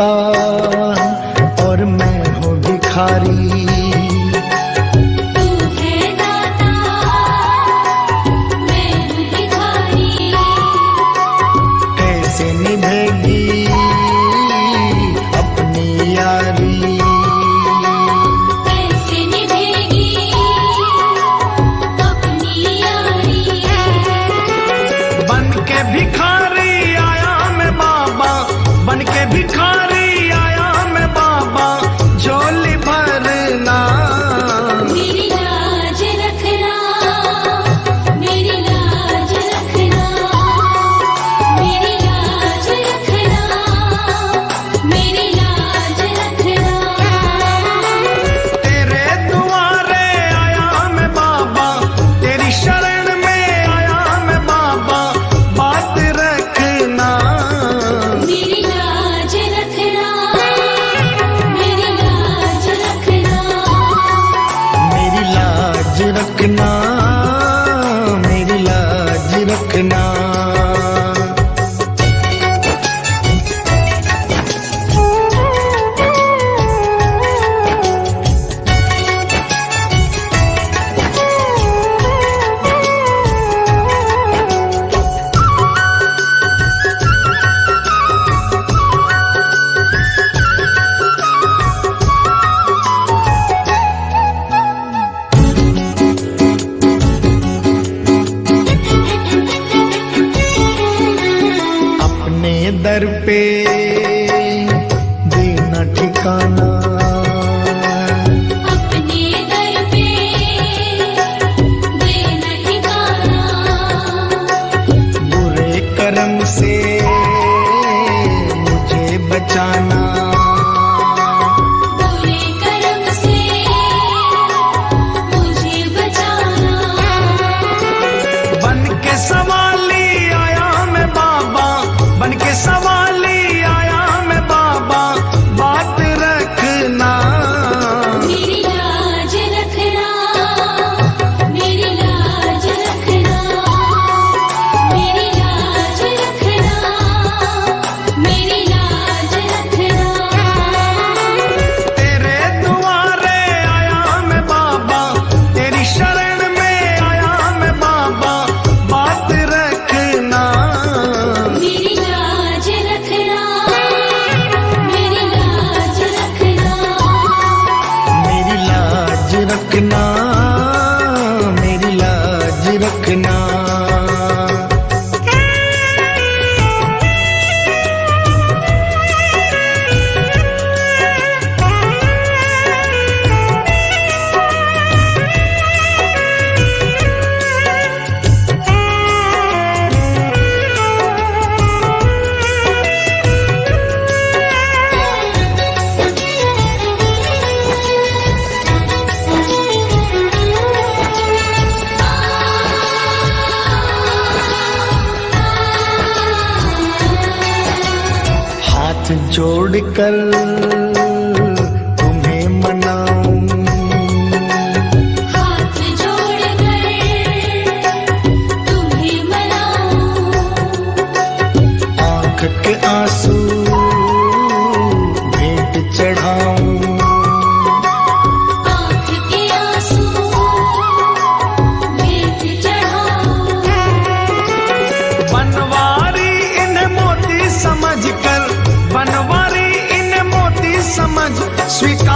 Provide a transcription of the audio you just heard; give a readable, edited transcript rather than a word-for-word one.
दाता और मैं हूँ भिखारी। तू है दाता, मैं हूँ भिखारी। कैसे निभेगी अपनी यारी, कैसे निभेगी अपनी यारी। बन के भिखारी आया मैं बाबा, बन के भिखारी आया मैं बाबा, झोली भरना मेरी लाज रखना, मेरी लाज रखना, मेरी लाज रखना, मेरी लाज रखना। तेरे दुआरे आया मैं बाबा, तेरी शरण में आया मैं बाबा, बात रखना मेरी लाज रखना, मेरी लाज रखना। मेरी लाज रखना, मेरी लाज रखना। अपने दर पे देना ठिकाना, अपने दर पे देना ठिकाना। बुरे कर्म से मुझे बचाना, बुरे कर्म से मुझे बचाना। बन के सवाली आया मैं बाबा, बन के सवाली आया मैं बाबा, बात रखना मेरी लाज रखना, मेरी लाज रखना, मेरी लाज रखना, मेरी लाज रखना। तेरे दुआरे आया मैं बाबा, तेरी शरण में आया मैं बाबा, बात रखना मेरी लाज रखना, मेरी लाज रखना। मेरी लाज रखना, मेरी लाज रखना। हाथ जोड़कर तुम्हें मनाऊं, हाथ जोड़कर तुम्हें मनाऊं। आंख के आंसू भेंट चढ़ाऊं, आँख के आंसू भेंट चढ़ाऊं। बनवारी इन्हें मोती समझकर, बनवारी इन्हें मोती समझ स्वीकार